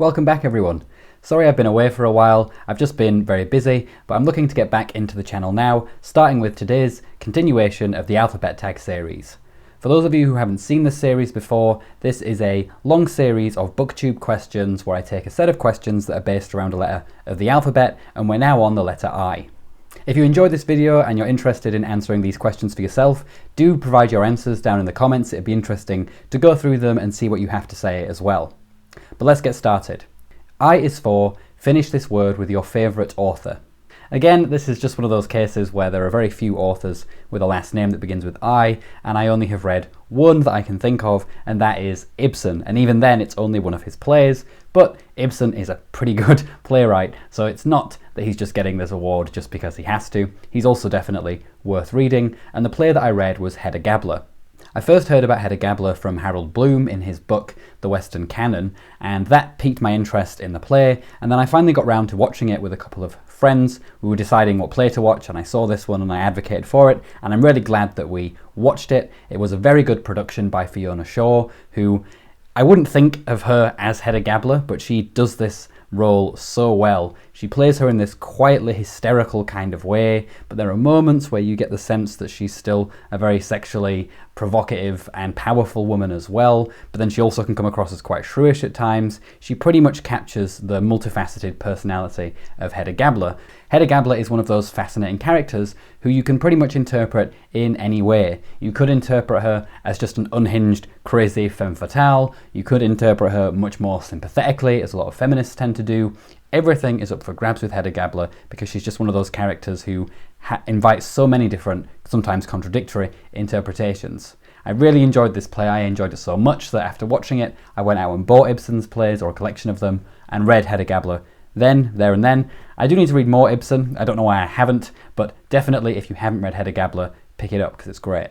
Welcome back everyone. Sorry I've been away for a while, I've just been very busy, but I'm looking to get back into the channel now, starting with today's continuation of the alphabet tag series. For those of you who haven't seen this series before, this is a long series of BookTube questions where I take a set of questions that are based around a letter of the alphabet, and we're now on the letter I. If you enjoyed this video and you're interested in answering these questions for yourself, do provide your answers down in the comments. It'd be interesting to go through them and see what you have to say as well. But let's get started. I is for finish this word with your favourite author. Again, this is just one of those cases where there are very few authors with a last name that begins with I, and I only have read one that I can think of, and that is Ibsen. And even then, it's only one of his plays, but Ibsen is a pretty good playwright, so it's not that he's just getting this award just because he has to. He's also definitely worth reading, and the play that I read was Hedda Gabler. I first heard about Hedda Gabler from Harold Bloom in his book The Western Canon, and that piqued my interest in the play, and then I finally got round to watching it with a couple of friends. We were deciding what play to watch, and I saw this one and I advocated for it, and I'm really glad that we watched it. It was a very good production by Fiona Shaw, who I wouldn't think of her as Hedda Gabler, but she does this role so well. She plays her in this quietly hysterical kind of way, but there are moments where you get the sense that she's still a very sexually provocative and powerful woman as well, but then she also can come across as quite shrewish at times. She pretty much captures the multifaceted personality of Hedda Gabler. Hedda Gabler is one of those fascinating characters who you can pretty much interpret in any way. You could interpret her as just an unhinged, crazy femme fatale. You could interpret her much more sympathetically, as a lot of feminists tend to do. Everything is up for grabs with Hedda Gabler because she's just one of those characters who invites so many different, sometimes contradictory, interpretations. I really enjoyed this play. I enjoyed it so much that after watching it, I went out and bought Ibsen's plays, or a collection of them, and read Hedda Gabler there and then. I do need to read more Ibsen. I don't know why I haven't, but definitely if you haven't read Hedda Gabler, pick it up because it's great.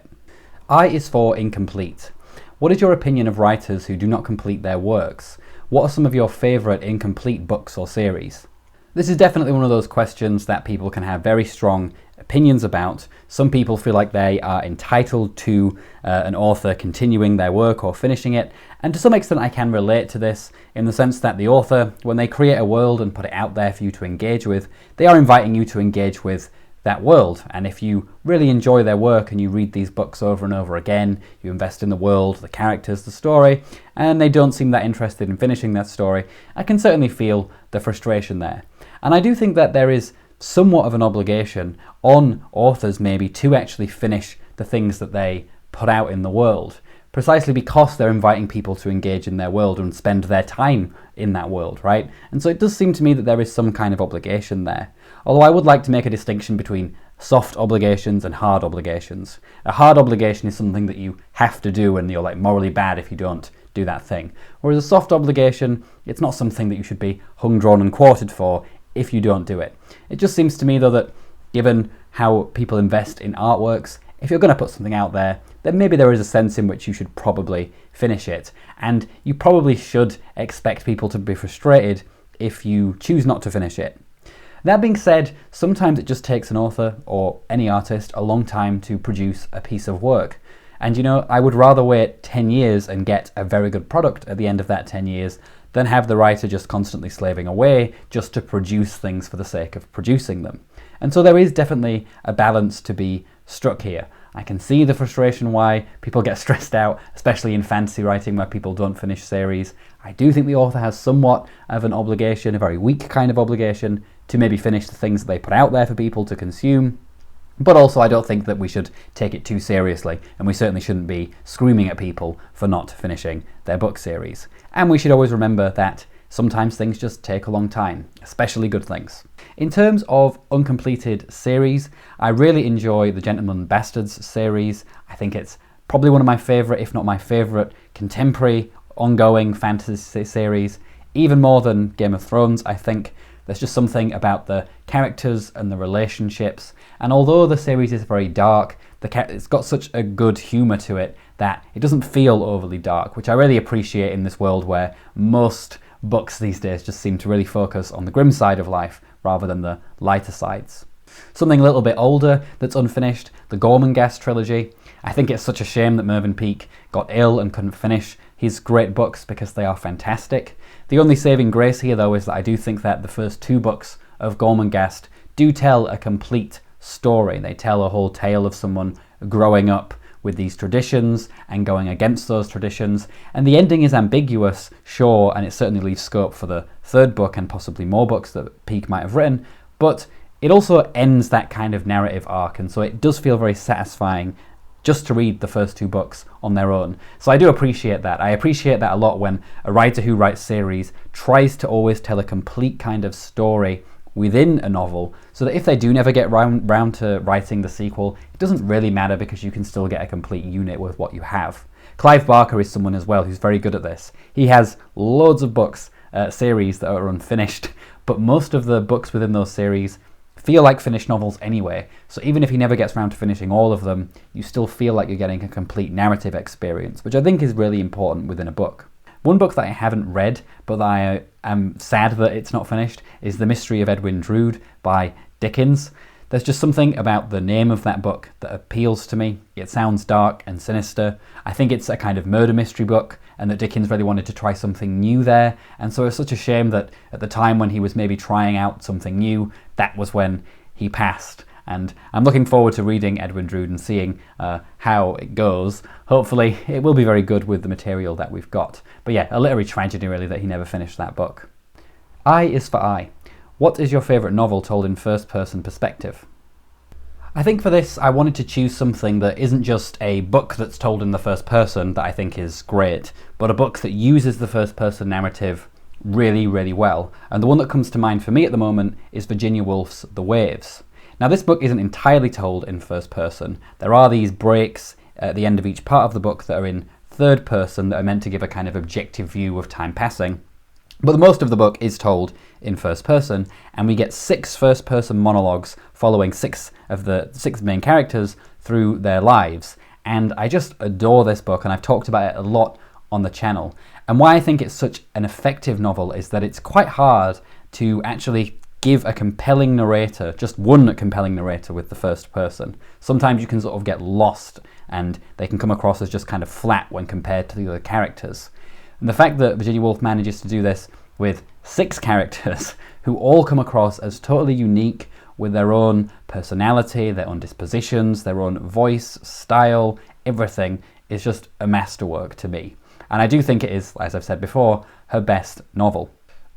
I is for incomplete. What is your opinion of writers who do not complete their works? What are some of your favourite incomplete books or series? This is definitely one of those questions that people can have very strong opinions about. Some people feel like they are entitled to an author continuing their work or finishing it, and to some extent I can relate to this in the sense that the author, when they create a world and put it out there for you to engage with, they are inviting you to engage with that world. And if you really enjoy their work and you read these books over and over again, you invest in the world, the characters, the story, and they don't seem that interested in finishing that story, I can certainly feel the frustration there. And I do think that there is somewhat of an obligation on authors maybe to actually finish the things that they put out in the world, precisely because they're inviting people to engage in their world and spend their time in that world, right? And so it does seem to me that there is some kind of obligation there. Although I would like to make a distinction between soft obligations and hard obligations. A hard obligation is something that you have to do and you're like morally bad if you don't do that thing. Whereas a soft obligation, it's not something that you should be hung, drawn and quartered for if you don't do it. It just seems to me though that given how people invest in artworks, if you're going to put something out there, then maybe there is a sense in which you should probably finish it. And you probably should expect people to be frustrated if you choose not to finish it. That being said, sometimes it just takes an author or any artist a long time to produce a piece of work. And you know, I would rather wait 10 years and get a very good product at the end of that 10 years than have the writer just constantly slaving away just to produce things for the sake of producing them. And so there is definitely a balance to be struck here. I can see the frustration why people get stressed out, especially in fantasy writing where people don't finish series. I do think the author has somewhat of an obligation, a very weak kind of obligation, to maybe finish the things that they put out there for people to consume. But also I don't think that we should take it too seriously, and we certainly shouldn't be screaming at people for not finishing their book series. And we should always remember that sometimes things just take a long time, especially good things. In terms of uncompleted series, I really enjoy the Gentleman Bastards series. I think it's probably one of my favourite, if not my favourite, contemporary ongoing fantasy series. Even more than Game of Thrones, I think. There's just something about the characters and the relationships, and although the series is very dark, it's got such a good humour to it that it doesn't feel overly dark, which I really appreciate in this world where most books these days just seem to really focus on the grim side of life rather than the lighter sides. Something a little bit older that's unfinished, the Gormenghast trilogy. I think it's such a shame that Mervyn Peake got ill and couldn't finish his great books because they are fantastic. The only saving grace here, though, is that I do think that the first 2 books of Gormenghast do tell a complete story. They tell a whole tale of someone growing up with these traditions and going against those traditions. And the ending is ambiguous, sure, and it certainly leaves scope for the 3rd book and possibly more books that Peake might have written, but it also ends that kind of narrative arc, and so it does feel very satisfying just to read the first 2 books on their own. So I do appreciate that. I appreciate that a lot when a writer who writes series tries to always tell a complete kind of story within a novel, so that if they do never get round to writing the sequel, it doesn't really matter because you can still get a complete unit with what you have. Clive Barker is someone as well who's very good at this. He has loads of books, series that are unfinished, but most of the books within those series feel like finished novels anyway, so even if he never gets around to finishing all of them, you still feel like you're getting a complete narrative experience, which I think is really important within a book. One book that I haven't read, but that I am sad that it's not finished, is The Mystery of Edwin Drood by Dickens. There's just something about the name of that book that appeals to me. It sounds dark and sinister. I think it's a kind of murder mystery book, and that Dickens really wanted to try something new there, and so it's such a shame that at the time when he was maybe trying out something new, that was when he passed. And I'm looking forward to reading Edwin Drood and seeing how it goes. Hopefully it will be very good with the material that we've got. But yeah, a literary tragedy really that he never finished that book. I is for I. What is your favourite novel told in first-person perspective? I think for this I wanted to choose something that isn't just a book that's told in the first person that I think is great, but a book that uses the first-person narrative really, really well. And the one that comes to mind for me at the moment is Virginia Woolf's The Waves. Now this book isn't entirely told in first person. There are these breaks at the end of each part of the book that are in third person that are meant to give a kind of objective view of time passing. But most of the book is told in first person, and we get 6 first person monologues following 6 of the 6 main characters through their lives. And I just adore this book, and I've talked about it a lot on the channel. And why I think it's such an effective novel is that it's quite hard to actually give a compelling narrator, just one compelling narrator with the first person. Sometimes you can sort of get lost and they can come across as just kind of flat when compared to the other characters. And the fact that Virginia Woolf manages to do this with 6 characters who all come across as totally unique with their own personality, their own dispositions, their own voice, style, everything is just a masterwork to me. And I do think it is, as I've said before, her best novel.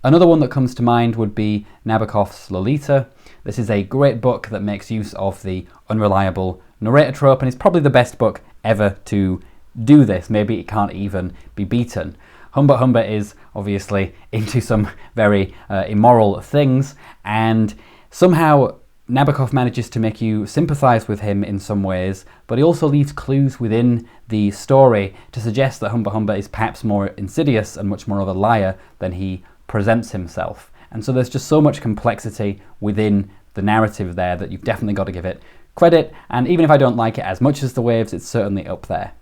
Another one that comes to mind would be Nabokov's Lolita. This is a great book that makes use of the unreliable narrator trope, and it's probably the best book ever to do this. Maybe it can't even be beaten. Humbert Humbert is obviously into some very immoral things, and somehow Nabokov manages to make you sympathise with him in some ways, but he also leaves clues within the story to suggest that Humbert Humbert is perhaps more insidious and much more of a liar than he presents himself. And so there's just so much complexity within the narrative there that you've definitely got to give it credit, and even if I don't like it as much as The Waves, it's certainly up there.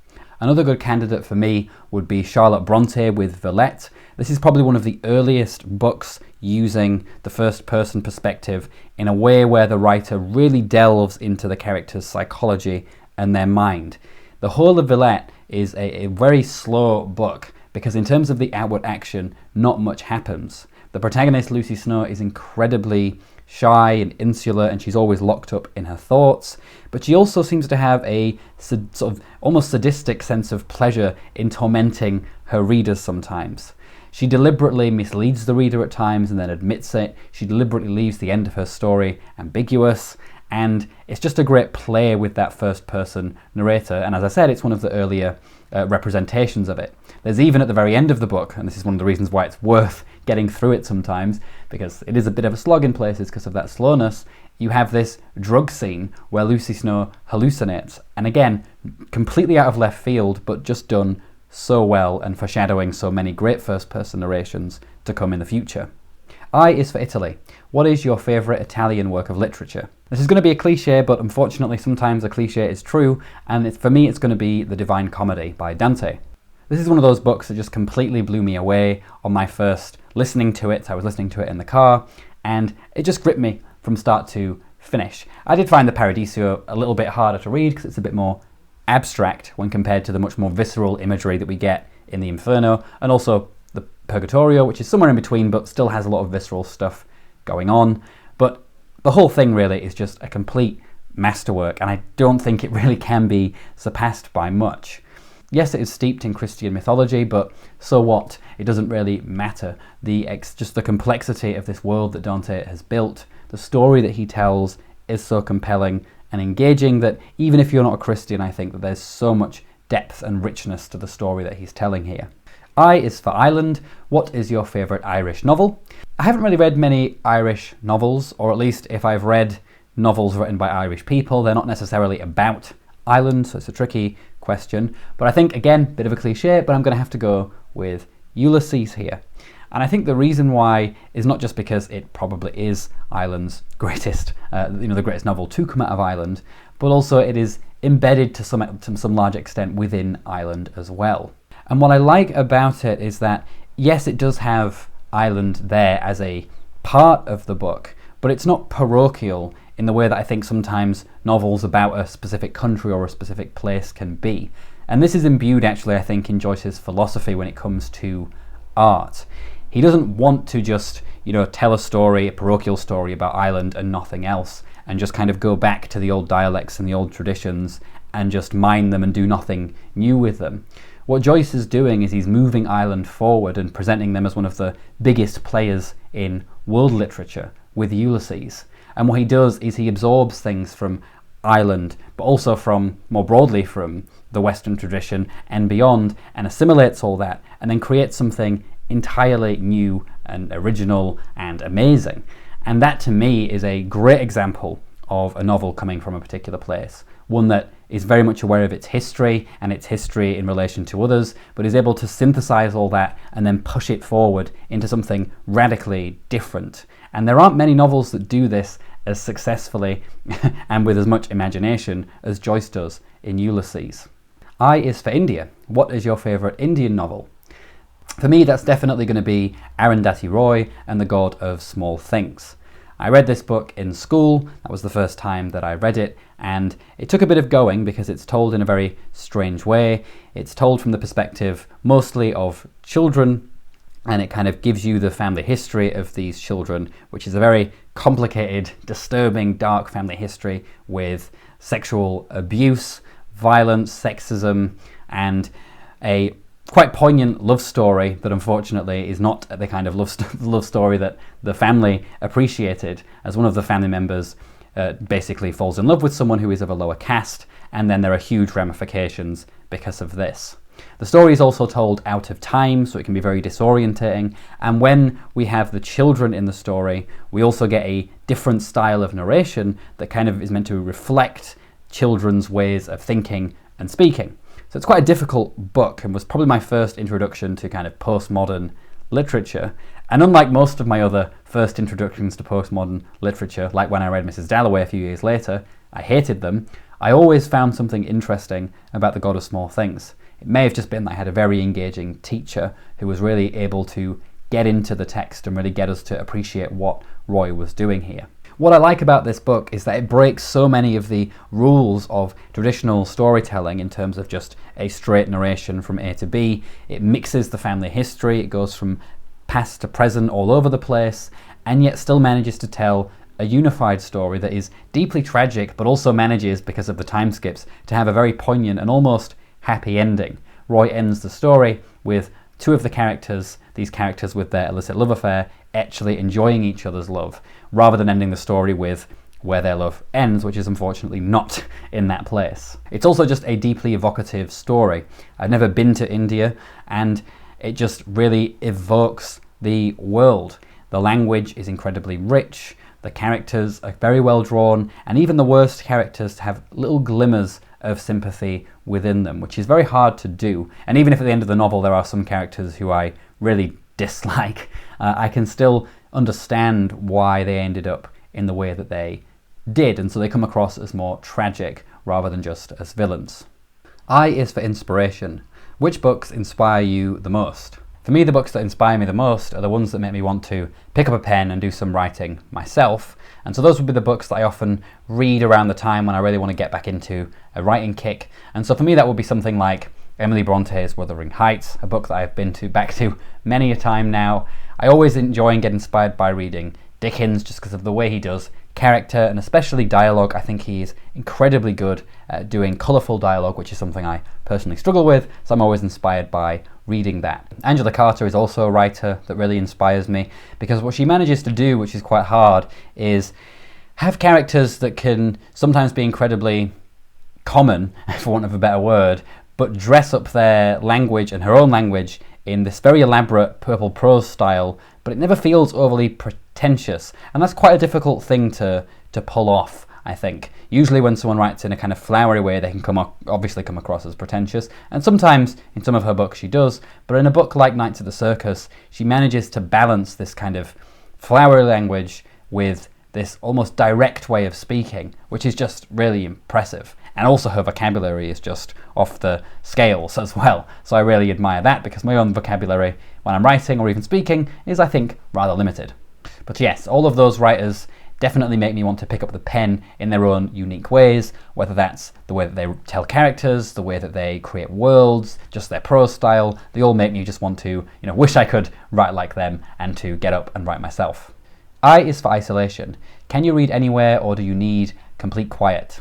Another good candidate for me would be Charlotte Bronte with Villette. This is probably one of the earliest books using the first person perspective in a way where the writer really delves into the character's psychology and their mind. The whole of Villette is a very slow book because in terms of the outward action, not much happens. The protagonist, Lucy Snow, is incredibly shy and insular, and she's always locked up in her thoughts, but she also seems to have a sort of almost sadistic sense of pleasure in tormenting her readers sometimes. She deliberately misleads the reader at times and then admits it. She deliberately leaves the end of her story ambiguous, and it's just a great play with that first person narrator, and as I said, it's one of the earlier representations of it. There's even at the very end of the book, and this is one of the reasons why it's worth getting through it sometimes, because it is a bit of a slog in places because of that slowness, you have this drug scene where Lucy Snow hallucinates, and again, completely out of left field, but just done so well and foreshadowing so many great first-person narrations to come in the future. I is for Italy. What is your favourite Italian work of literature? This is going to be a cliche, but unfortunately sometimes a cliche is true, and for me it's going to be The Divine Comedy by Dante. This is one of those books that just completely blew me away on my first listening to it. I was listening to it in the car, and it just gripped me from start to finish. I did find the Paradiso a little bit harder to read because it's a bit more abstract when compared to the much more visceral imagery that we get in the Inferno, and also the Purgatorio, which is somewhere in between but still has a lot of visceral stuff going on. But the whole thing really is just a complete masterwork, and I don't think it really can be surpassed by much. Yes, it is steeped in Christian mythology, but so what? It doesn't really matter. Just the complexity of this world that Dante has built, the story that he tells is so compelling and engaging that even if you're not a Christian, I think that there's so much depth and richness to the story that he's telling here. I is for Ireland. What is your favourite Irish novel? I haven't really read many Irish novels, or at least if I've read novels written by Irish people, they're not necessarily about Ireland, so it's a tricky question. But I think, again, bit of a cliche, but I'm going to have to go with Ulysses here. And I think the reason why is not just because it probably is Ireland's greatest, the greatest novel to come out of Ireland, but also it is embedded to some large extent within Ireland as well. And what I like about it is that, yes, it does have Ireland there as a part of the book, but it's not parochial in the way that I think sometimes novels about a specific country or a specific place can be. And this is imbued, actually, I think, in Joyce's philosophy when it comes to art. He doesn't want to just, tell a parochial story about Ireland and nothing else, and just kind of go back to the old dialects and the old traditions and just mine them and do nothing new with them. What Joyce is doing is he's moving Ireland forward and presenting them as one of the biggest players in world literature with Ulysses. And what he does is he absorbs things from Ireland, but also more broadly from the Western tradition and beyond, and assimilates all that, and then creates something entirely new and original and amazing. And that, to me, is a great example of a novel coming from a particular place. One that is very much aware of its history and its history in relation to others, but is able to synthesize all that and then push it forward into something radically different. And there aren't many novels that do this as successfully and with as much imagination as Joyce does in Ulysses. I is for India. What is your favourite Indian novel? For me, that's definitely going to be Arundhati Roy and the God of Small Things. I read this book in school. That was the first time that I read it, and it took a bit of going because it's told in a very strange way. It's told from the perspective mostly of children, and it kind of gives you the family history of these children, which is a very complicated, disturbing, dark family history with sexual abuse, violence, sexism, and a quite poignant love story that unfortunately is not the kind of love story that the family appreciated, as one of the family members basically falls in love with someone who is of a lower caste, and then there are huge ramifications because of this. The story is also told out of time, so it can be very disorientating, and when we have the children in the story, we also get a different style of narration that kind of is meant to reflect children's ways of thinking and speaking. So it's quite a difficult book, and was probably my first introduction to kind of postmodern literature. And unlike most of my other first introductions to postmodern literature, like when I read Mrs. Dalloway a few years later, I hated them, I always found something interesting about The God of Small Things. It may have just been that I had a very engaging teacher who was really able to get into the text and really get us to appreciate what Roy was doing here. What I like about this book is that it breaks so many of the rules of traditional storytelling in terms of just a straight narration from A to B. It mixes the family history, it goes from past to present all over the place, and yet still manages to tell a unified story that is deeply tragic, but also manages, because of the time skips, to have a very poignant and almost happy ending. Roy ends the story with two of the characters, these characters with their illicit love affair, actually enjoying each other's love, rather than ending the story with where their love ends, which is unfortunately not in that place. It's also just a deeply evocative story. I've never been to India, and it just really evokes the world. The language is incredibly rich, the characters are very well drawn, and even the worst characters have little glimmers of sympathy within them, which is very hard to do. And even if at the end of the novel there are some characters who I really dislike, I can still understand why they ended up in the way that they did, and so they come across as more tragic rather than just as villains. I is for inspiration. Which books inspire you the most? For me, the books that inspire me the most are the ones that make me want to pick up a pen and do some writing myself. And so those would be the books that I often read around the time when I really want to get back into a writing kick. And so for me, that would be something like Emily Bronte's Wuthering Heights, a book that I've been back to many a time now. I always enjoy and get inspired by reading Dickens just because of the way he does character and especially dialogue. I think he is incredibly good at doing colourful dialogue, which is something I personally struggle with, so I'm always inspired by reading that. Angela Carter is also a writer that really inspires me because what she manages to do, which is quite hard, is have characters that can sometimes be incredibly common, for want of a better word, but dress up their language and her own language in this very elaborate purple prose style, but it never feels overly pretentious. And that's quite a difficult thing to pull off, I think. Usually when someone writes in a kind of flowery way, they can obviously come across as pretentious, and sometimes in some of her books she does, but in a book like Nights at the Circus, she manages to balance this kind of flowery language with this almost direct way of speaking, which is just really impressive. And also her vocabulary is just off the scales as well. So I really admire that because my own vocabulary when I'm writing or even speaking is, I think, rather limited. But yes, all of those writers definitely make me want to pick up the pen in their own unique ways, whether that's the way that they tell characters, the way that they create worlds, just their prose style. They all make me just want to, wish I could write like them and to get up and write myself. I is for isolation. Can you read anywhere or do you need complete quiet?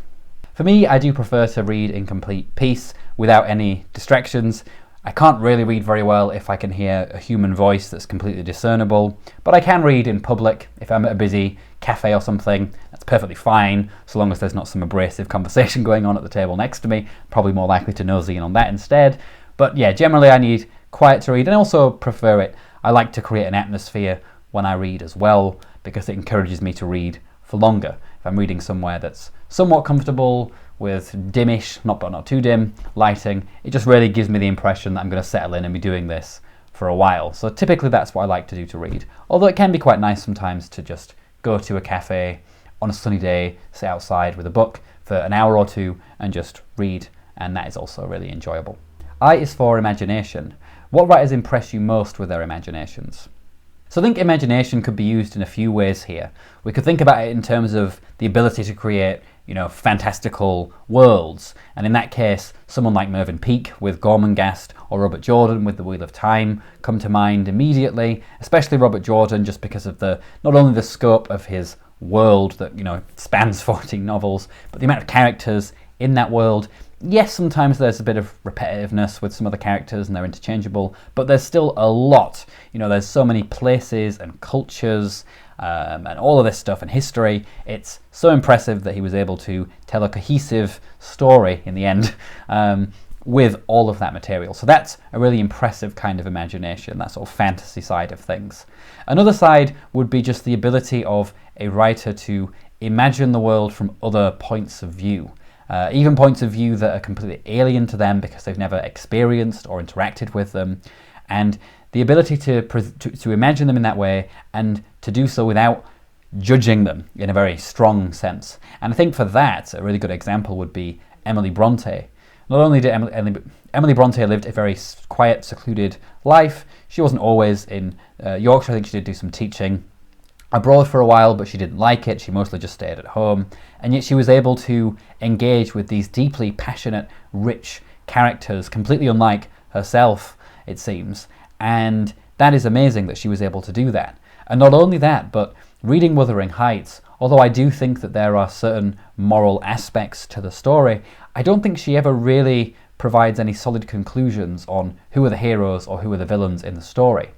For me, I do prefer to read in complete peace without any distractions. I can't really read very well if I can hear a human voice that's completely discernible, but I can read in public if I'm at a busy cafe or something. That's perfectly fine, so long as there's not some abrasive conversation going on at the table next to me. Probably more likely to nosy in on that instead. But yeah, generally I need quiet to read, and I also prefer it. I like to create an atmosphere when I read as well, because it encourages me to read for longer. If I'm reading somewhere that's somewhat comfortable with dimish, but not too dim, lighting, it just really gives me the impression that I'm going to settle in and be doing this for a while. So typically that's what I like to do to read. Although it can be quite nice sometimes to just go to a cafe on a sunny day, sit outside with a book for an hour or two and just read, and that is also really enjoyable. I is for imagination. What writers impress you most with their imaginations? So I think imagination could be used in a few ways here. We could think about it in terms of the ability to create, fantastical worlds. And in that case, someone like Mervyn Peake with Gormenghast or Robert Jordan with The Wheel of Time come to mind immediately, especially Robert Jordan just because of not only the scope of his world that, spans 14 novels, but the amount of characters in that world. Yes, sometimes there's a bit of repetitiveness with some of the characters and they're interchangeable, but there's still a lot. There's so many places and cultures and all of this stuff and history. It's so impressive that he was able to tell a cohesive story in the end with all of that material. So that's a really impressive kind of imagination, that sort of fantasy side of things. Another side would be just the ability of a writer to imagine the world from other points of view. Even points of view that are completely alien to them because they've never experienced or interacted with them, and the ability to imagine them in that way and to do so without judging them in a very strong sense. And I think for that, a really good example would be Emily Bronte. Not only did Emily Bronte lived a very quiet, secluded life, she wasn't always in Yorkshire. I think she did do some teaching abroad for a while, but she didn't like it. She mostly just stayed at home, and yet she was able to engage with these deeply passionate, rich characters, completely unlike herself, it seems, and that is amazing that she was able to do that. And not only that, but reading Wuthering Heights, although I do think that there are certain moral aspects to the story, I don't think she ever really provides any solid conclusions on who are the heroes or who are the villains in the story.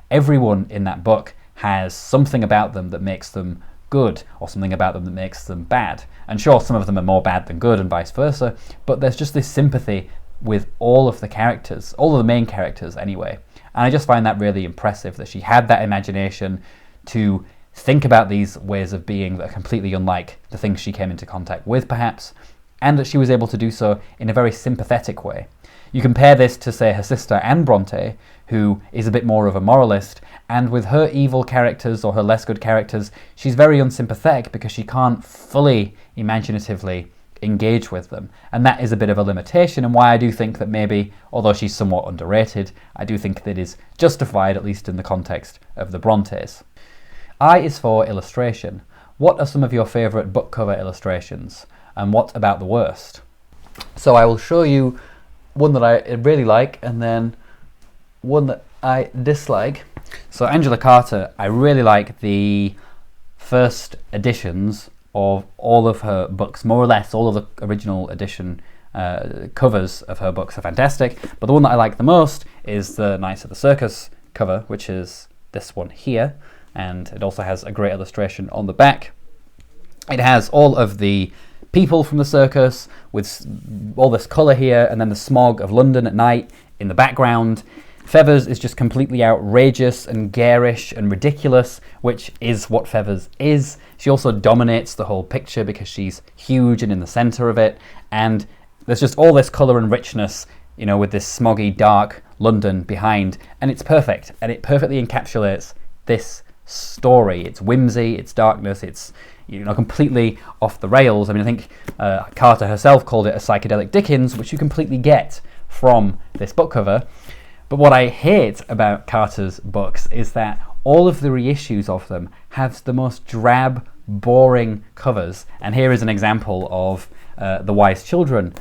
Everyone in that book has something about them that makes them good or something about them that makes them bad. And sure, some of them are more bad than good and vice versa, but there's just this sympathy with all of the characters, all of the main characters anyway. And I just find that really impressive that she had that imagination to think about these ways of being that are completely unlike the things she came into contact with perhaps, and that she was able to do so in a very sympathetic way. You compare this to, say, her sister Anne Bronte, who is a bit more of a moralist, and with her evil characters or her less good characters, she's very unsympathetic because she can't fully imaginatively engage with them. And that is a bit of a limitation, and why I do think that maybe, although she's somewhat underrated, I do think that it is justified, at least in the context of the Brontes. I is for illustration. What are some of your favourite book cover illustrations, and what about the worst? So I will show you one that I really like, and then one that I dislike. So Angela Carter, I really like the first editions of all of her books, more or less. All of the original edition covers of her books are fantastic, but the one that I like the most is the Knights of the Circus cover, which is this one here, and it also has a great illustration on the back. It has all of the people from the circus with all this colour here, and then the smog of London at night in the background. Feathers is just completely outrageous and garish and ridiculous, which is what Feathers is. She also dominates the whole picture because she's huge and in the centre of it, and there's just all this colour and richness, you know, with this smoggy, dark London behind, and it's perfect, and it perfectly encapsulates this story. It's whimsy, it's darkness, it's, you know, completely off the rails. I mean, I think Carter herself called it a psychedelic Dickens, which you completely get from this book cover. But what I hate about Carter's books is that all of the reissues of them have the most drab, boring covers. And here is an example of the Wise Children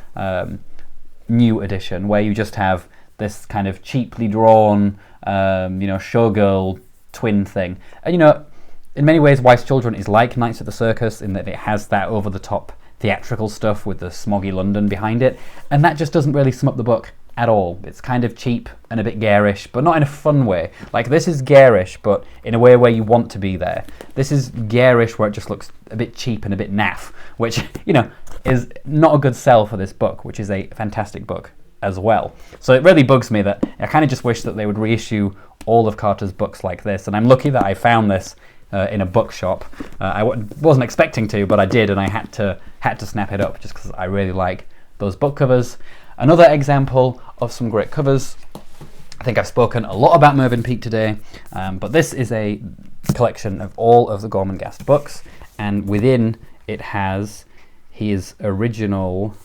new edition, where you just have this kind of cheaply drawn, you know, showgirl twin thing. And, you know, in many ways, Wise Children is like Knights of the Circus in that it has that over-the-top theatrical stuff with the smoggy London behind it, and that just doesn't really sum up the book at all. It's kind of cheap and a bit garish, but not in a fun way. Like, this is garish, but in a way where you want to be there. This is garish where it just looks a bit cheap and a bit naff, which, you know, is not a good sell for this book, which is a fantastic book as well. So it really bugs me that I kind of just wish that they would reissue all of Carter's books like this, and I'm lucky that I found this in a bookshop. I wasn't expecting to, but I did, and I had to snap it up just because I really like those book covers. Another example of some great covers. I think I've spoken a lot about Mervyn Peake today, but this is a collection of all of the Gormenghast books, and within it has his original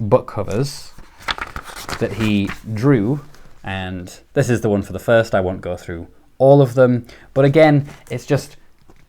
book covers that he drew, and this is the one for the first. I won't go through all of them, but again, it's just,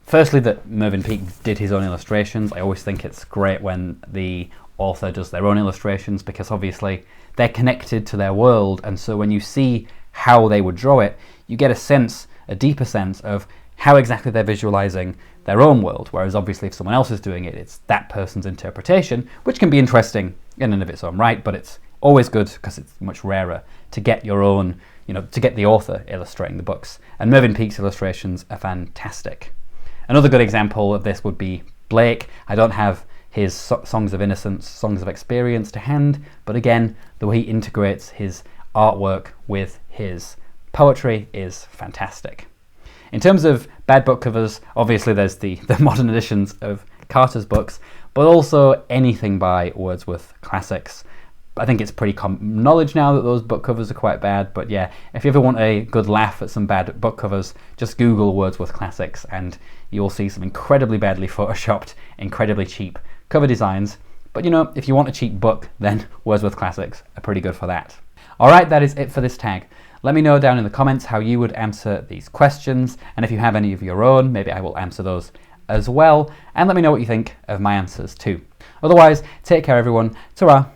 firstly, that Mervyn Peake did his own illustrations. I always think it's great when the author does their own illustrations, because obviously they're connected to their world, and so when you see how they would draw it, you get a deeper sense of how exactly they're visualizing their own world, whereas obviously if someone else is doing it, it's that person's interpretation, which can be interesting in and of its own right, but it's always good because it's much rarer to get your own, you know, to get the author illustrating the books, and Mervyn Peake's illustrations are fantastic. Another good example of this would be Blake. I don't have his Songs of Innocence, Songs of Experience to hand, but again, the way he integrates his artwork with his poetry is fantastic. In terms of bad book covers, obviously there's the modern editions of Carter's books, but also anything by Wordsworth Classics. I think it's pretty common knowledge now that those book covers are quite bad, but yeah, if you ever want a good laugh at some bad book covers, just Google Wordsworth Classics and you'll see some incredibly badly photoshopped, incredibly cheap cover designs. But you know, if you want a cheap book, then Wordsworth Classics are pretty good for that. Alright, that is it for this tag. Let me know down in the comments how you would answer these questions, and if you have any of your own, maybe I will answer those as well, and let me know what you think of my answers too. Otherwise, take care everyone, ta-ra!